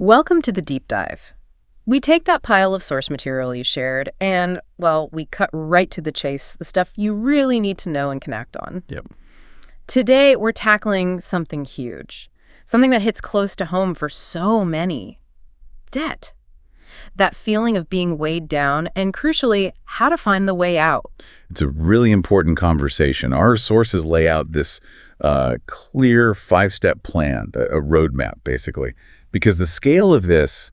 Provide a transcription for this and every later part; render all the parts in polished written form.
Welcome to the deep dive. We take that pile of source material you shared and, well, we cut right to the chase, the stuff you really need to know and connect on. Yep. Today, we're tackling something huge, something that hits close to home for so many. Debt. That feeling of being weighed down and, crucially, how to find the way out. It's a really important conversation. Our sources lay out this clear 5-step plan, a roadmap, basically, because the scale of this,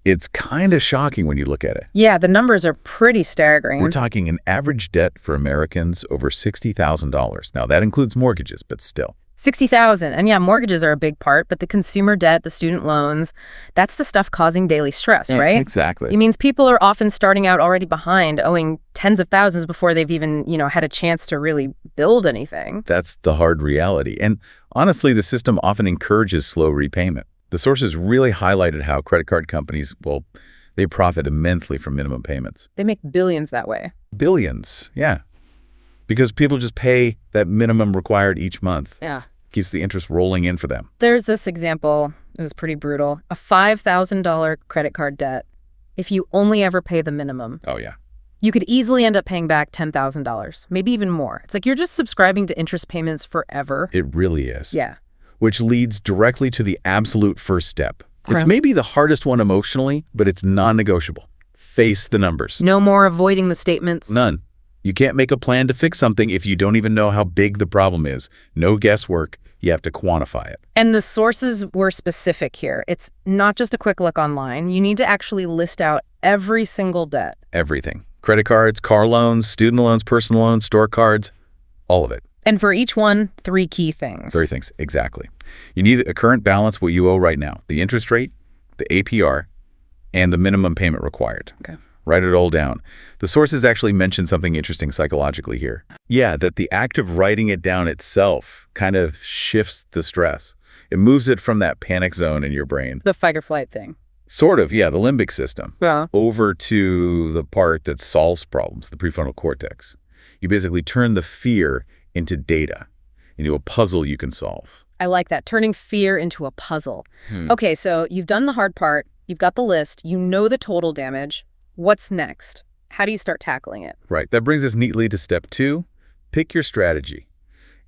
it's kind of shocking when you look at it. Yeah, the numbers are pretty staggering. We're talking an average debt for Americans over $60,000. Now, that includes mortgages, but still. $60,000. And yeah, mortgages are a big part, but the consumer debt, the student loans, that's the stuff causing daily stress, Yes, right? Exactly. It means people are often starting out already behind, owing tens of thousands before they've even, had a chance to really build anything. That's the hard reality. And honestly, the system often encourages slow repayment. The sources really highlighted how credit card companies, they profit immensely from minimum payments. They make billions that way. Billions, yeah. Because people just pay that minimum required each month. Yeah. Keeps the interest rolling in for them. There's this example. It was pretty brutal. A $5,000 credit card debt. If you only ever pay the minimum, Oh, yeah. you could easily end up paying back $10,000, maybe even more. It's like you're just subscribing to interest payments forever. It really is. Yeah. Which leads directly to the absolute first step. It's Right. maybe the hardest one emotionally, but it's non-negotiable. Face the numbers. No more avoiding the statements. None. You can't make a plan to fix something if you don't even know how big the problem is. No guesswork. You have to quantify it. And the sources were specific here. It's not just a quick look online. You need to actually list out every single debt. Everything. Credit cards, car loans, student loans, personal loans, store cards, all of it. And for each one, 3 key things. 3 things, exactly. You need a current balance, what you owe right now, the interest rate, the APR, and the minimum payment required. Okay. Write it all down. The sources actually mention something interesting psychologically here. Yeah, that the act of writing it down itself kind of shifts the stress. It moves it from that panic zone in your brain. The fight or flight thing. Sort of, yeah, the limbic system. Yeah. Over to the part that solves problems, the prefrontal cortex. You basically turn the fear into data, into a puzzle you can solve. I like that, turning fear into a puzzle. Okay, so you've done the hard part. You've got the list. You know the total damage. What's next? How do you start tackling it? Right. That brings us neatly to step 2, pick your strategy.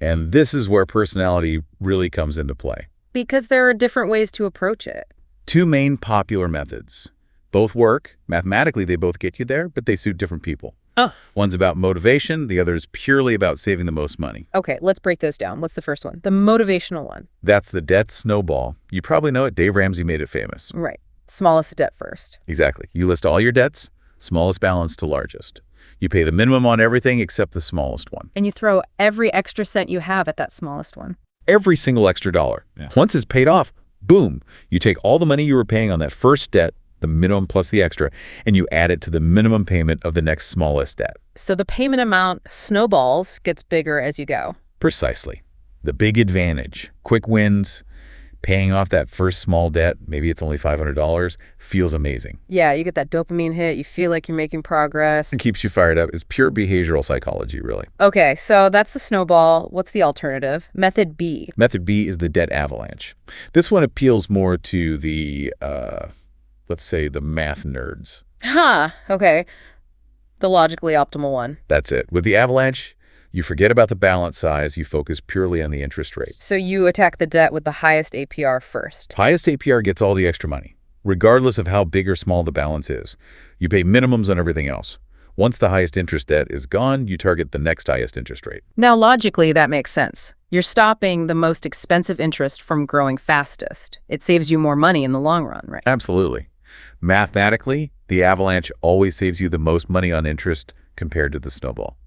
And this is where personality really comes into play. Because there are different ways to approach it. 2 main popular methods. Both work. Mathematically, they both get you there, but they suit different people. Oh. One's about motivation. The other is purely about saving the most money. Okay, let's break those down. What's the first one? The motivational one. That's the debt snowball. You probably know it. Dave Ramsey made it famous. Right. Smallest debt first. Exactly. You list all your debts, smallest balance to largest. You pay the minimum on everything except the smallest one. And you throw every extra cent you have at that smallest one. Every single extra dollar. Yeah. Once it's paid off, boom, you take all the money you were paying on that first debt, the minimum plus the extra, and you add it to the minimum payment of the next smallest debt. So the payment amount snowballs, gets bigger as you go. Precisely. The big advantage, quick wins, paying off that first small debt, maybe it's only $500, feels amazing. Yeah, you get that dopamine hit. You feel like you're making progress. It keeps you fired up. It's pure behavioral psychology, really. Okay, so that's the snowball. What's the alternative? Method B. Method B is the debt avalanche. This one appeals more to the, let's say, the math nerds. Okay. The logically optimal one. That's it. With the avalanche, you forget about the balance size. You focus purely on the interest rate. So you attack the debt with the highest APR first. Highest APR gets all the extra money, regardless of how big or small the balance is. You pay minimums on everything else. Once the highest interest debt is gone, you target the next highest interest rate. Now, logically, that makes sense. You're stopping the most expensive interest from growing fastest. It saves you more money in the long run, right? Absolutely. Mathematically, the avalanche always saves you the most money on interest compared to the snowball.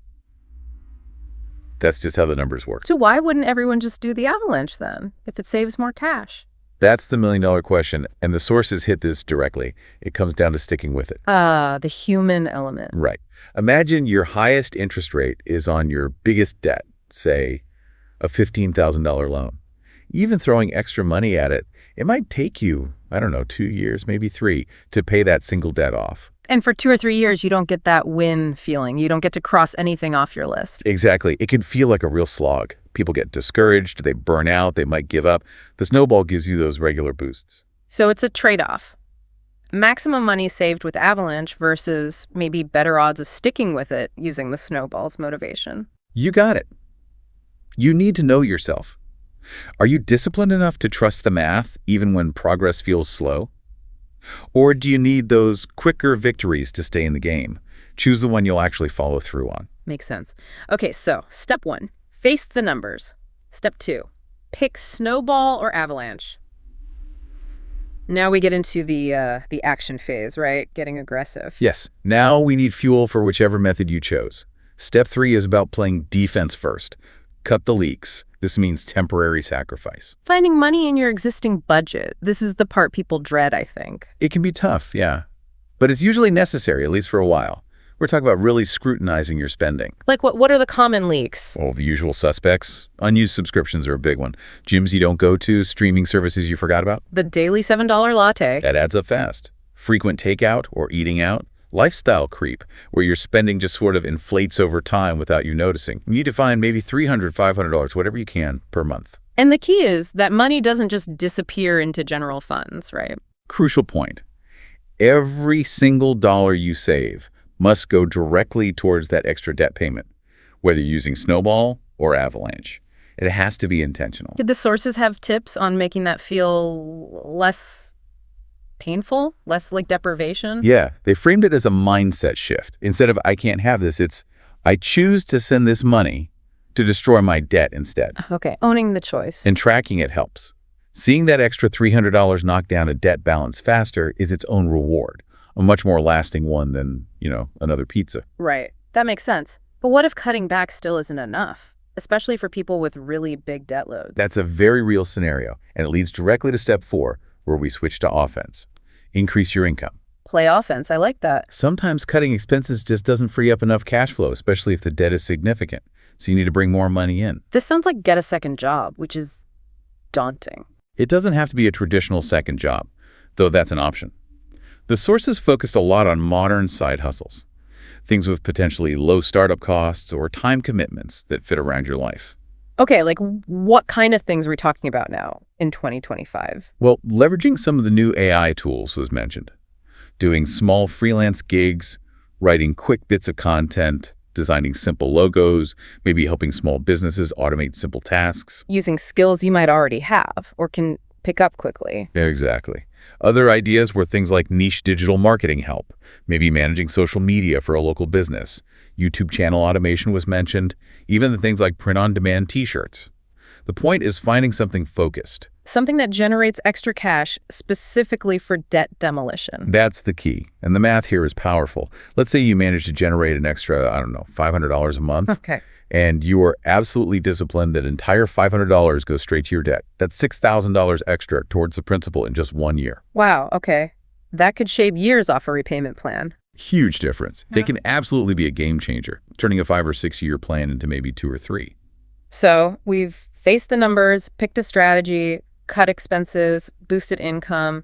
That's just how the numbers work. So why wouldn't everyone just do the avalanche then, if it saves more cash? That's the million-dollar question, and the sources hit this directly. It comes down to sticking with it. The human element. Right. Imagine your highest interest rate is on your biggest debt, say a $15,000 loan. Even throwing extra money at it, it might take you, 2 years, maybe 3, to pay that single debt off. And for 2 or 3 years, you don't get that win feeling. You don't get to cross anything off your list. Exactly. It can feel like a real slog. People get discouraged, they burn out, they might give up. The snowball gives you those regular boosts. So it's a trade-off. Maximum money saved with Avalanche versus maybe better odds of sticking with it using the snowball's motivation. You got it. You need to know yourself. Are you disciplined enough to trust the math even when progress feels slow? Or do you need those quicker victories to stay in the game? Choose the one you'll actually follow through on. Makes sense. Okay, so step 1, face the numbers. Step 2, pick snowball or avalanche. Now we get into the action phase, right? Getting aggressive. Yes, now we need fuel for whichever method you chose. Step 3 is about playing defense first. Cut the leaks. This means temporary sacrifice. Finding money in your existing budget. This is the part people dread, I think. It can be tough, yeah. But it's usually necessary, at least for a while. We're talking about really scrutinizing your spending. Like what are the common leaks? Well, the usual suspects. Unused subscriptions are a big one. Gyms you don't go to, streaming services you forgot about. The daily $7 latte. That adds up fast. Frequent takeout or eating out. Lifestyle creep, where your spending just sort of inflates over time without you noticing. You need to find maybe $300, $500, whatever you can per month. And the key is that money doesn't just disappear into general funds, right? Crucial point. Every single dollar you save must go directly towards that extra debt payment, whether you're using Snowball or Avalanche. It has to be intentional. Did the sources have tips on making that feel less painful, less like deprivation? Yeah, they framed it as a mindset shift. Instead of, I can't have this, it's, I choose to send this money to destroy my debt instead. Okay, owning the choice. And tracking it helps. Seeing that extra $300 knock down a debt balance faster is its own reward, a much more lasting one than, another pizza. Right, that makes sense. But what if cutting back still isn't enough, especially for people with really big debt loads? That's a very real scenario, and it leads directly to step 4, where we switch to offense. Increase your income. Play offense, I like that. Sometimes cutting expenses just doesn't free up enough cash flow, especially if the debt is significant. So you need to bring more money in. This sounds like get a second job, which is daunting. It doesn't have to be a traditional second job, though that's an option. The sources focused a lot on modern side hustles, things with potentially low startup costs or time commitments that fit around your life. Okay, like what kind of things are we talking about now in 2025? Well, leveraging some of the new AI tools was mentioned. Doing small freelance gigs, writing quick bits of content, designing simple logos, maybe helping small businesses automate simple tasks. Using skills you might already have or can pick up quickly. Exactly. Other ideas were things like niche digital marketing help, maybe managing social media for a local business. YouTube channel automation was mentioned, even the things like print-on-demand t-shirts. The point is finding something focused. Something that generates extra cash specifically for debt demolition. That's the key. And the math here is powerful. Let's say you manage to generate an extra, $500 a month. Okay. And you are absolutely disciplined that entire $500 goes straight to your debt. That's $6,000 extra towards the principal in just 1 year. Wow, okay. That could shave years off a repayment plan. Huge difference. They can absolutely be a game changer, turning a 5 or 6 year plan into maybe 2 or 3. So we've faced the numbers, picked a strategy, cut expenses, boosted income.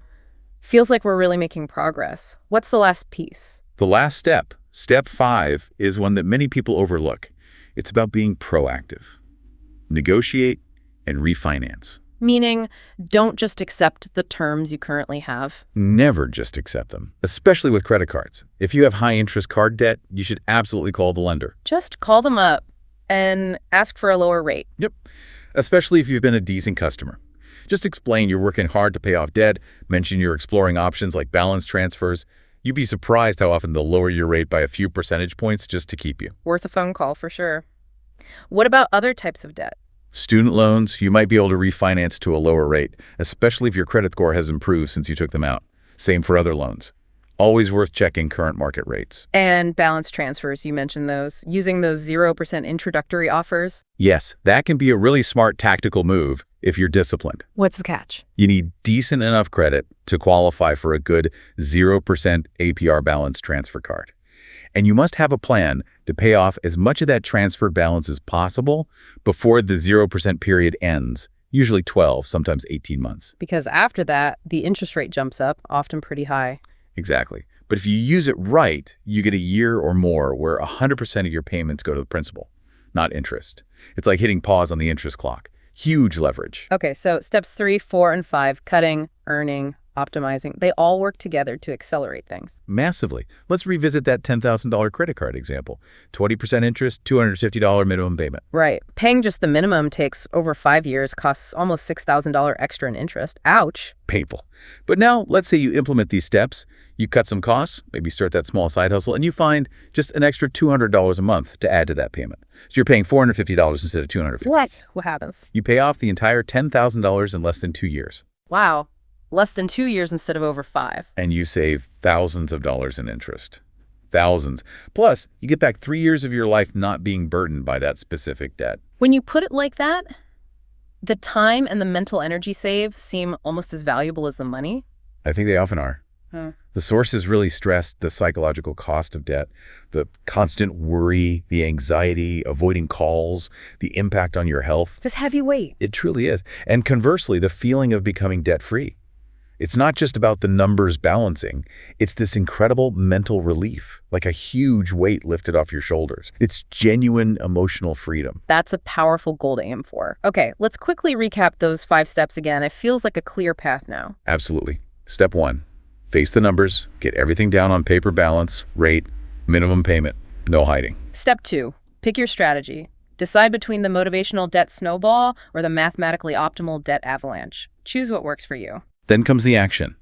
Feels like we're really making progress. What's the last piece? The last step, step 5, is one that many people overlook. It's about being proactive. Negotiate and refinance. Meaning, don't just accept the terms you currently have. Never just accept them, especially with credit cards. If you have high-interest card debt, you should absolutely call the lender. Just call them up and ask for a lower rate. Yep, especially if you've been a decent customer. Just explain you're working hard to pay off debt, mention you're exploring options like balance transfers. You'd be surprised how often they'll lower your rate by a few percentage points just to keep you. Worth a phone call for sure. What about other types of debt? Student loans, you might be able to refinance to a lower rate, especially if your credit score has improved since you took them out. Same for other loans. Always worth checking current market rates. And balance transfers, you mentioned those. Using those 0% introductory offers. Yes, that can be a really smart tactical move if you're disciplined. What's the catch? You need decent enough credit to qualify for a good 0% APR balance transfer card. And you must have a plan to pay off as much of that transferred balance as possible before the 0% period ends, usually 12, sometimes 18 months. Because after that, the interest rate jumps up, often pretty high. Exactly. But if you use it right, you get a year or more where 100% of your payments go to the principal, not interest. It's like hitting pause on the interest clock. Huge leverage. Okay, so steps 3, 4, and 5, cutting, earning, optimizing, they all work together to accelerate things. Massively. Let's revisit that $10,000 credit card example. 20% interest, $250 minimum payment. Right. Paying just the minimum takes over 5 years, costs almost $6,000 extra in interest. Ouch. Painful. But now, let's say you implement these steps, you cut some costs, maybe start that small side hustle, and you find just an extra $200 a month to add to that payment. So you're paying $450 instead of $250. What happens? You pay off the entire $10,000 in less than 2 years. Wow. Less than 2 years instead of over 5. And you save thousands of dollars in interest. Thousands. Plus, you get back 3 years of your life not being burdened by that specific debt. When you put it like that, the time and the mental energy saved seem almost as valuable as the money. I think they often are. The sources really stressed the psychological cost of debt, the constant worry, the anxiety, avoiding calls, the impact on your health. It's heavy weight. It truly is. And conversely, the feeling of becoming debt-free. It's not just about the numbers balancing. It's this incredible mental relief, like a huge weight lifted off your shoulders. It's genuine emotional freedom. That's a powerful goal to aim for. Okay, let's quickly recap those 5 steps again. It feels like a clear path now. Absolutely. Step 1, face the numbers, get everything down on paper balance, rate, minimum payment, no hiding. Step 2, pick your strategy. Decide between the motivational debt snowball or the mathematically optimal debt avalanche. Choose what works for you. Then comes the action.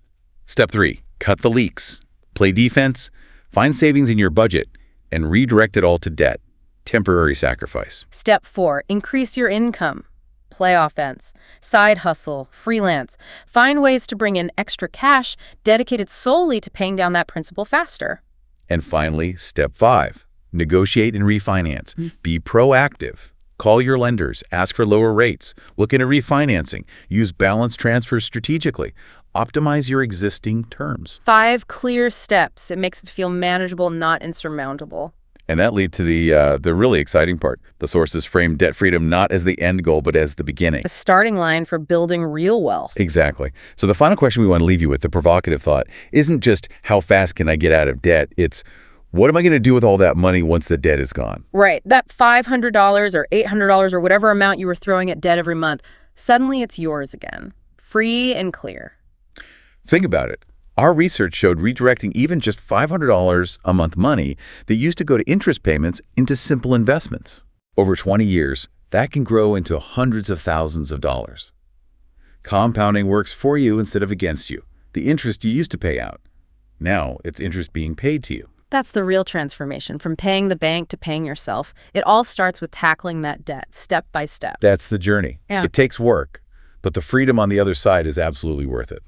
Step 3, cut the leaks. Play defense, find savings in your budget, and redirect it all to debt. Temporary sacrifice. Step 4, increase your income. Play offense, side hustle, freelance. Find ways to bring in extra cash dedicated solely to paying down that principal faster. And finally, step 5, negotiate and refinance. Be proactive. Call your lenders, ask for lower rates, look into refinancing, use balance transfers strategically, optimize your existing terms. 5 clear steps. It makes it feel manageable, not insurmountable. And that leads to the really exciting part. The sources frame debt freedom not as the end goal, but as the beginning. A starting line for building real wealth. Exactly. So the final question we want to leave you with, the provocative thought, isn't just how fast can I get out of debt? It's what am I going to do with all that money once the debt is gone? Right. That $500 or $800 or whatever amount you were throwing at debt every month, suddenly it's yours again. Free and clear. Think about it. Our research showed redirecting even just $500 a month money that used to go to interest payments into simple investments. Over 20 years, that can grow into hundreds of thousands of dollars. Compounding works for you instead of against you. The interest you used to pay out. Now it's interest being paid to you. That's the real transformation, from paying the bank to paying yourself. It all starts with tackling that debt, step by step. That's the journey. Yeah. It takes work, but the freedom on the other side is absolutely worth it.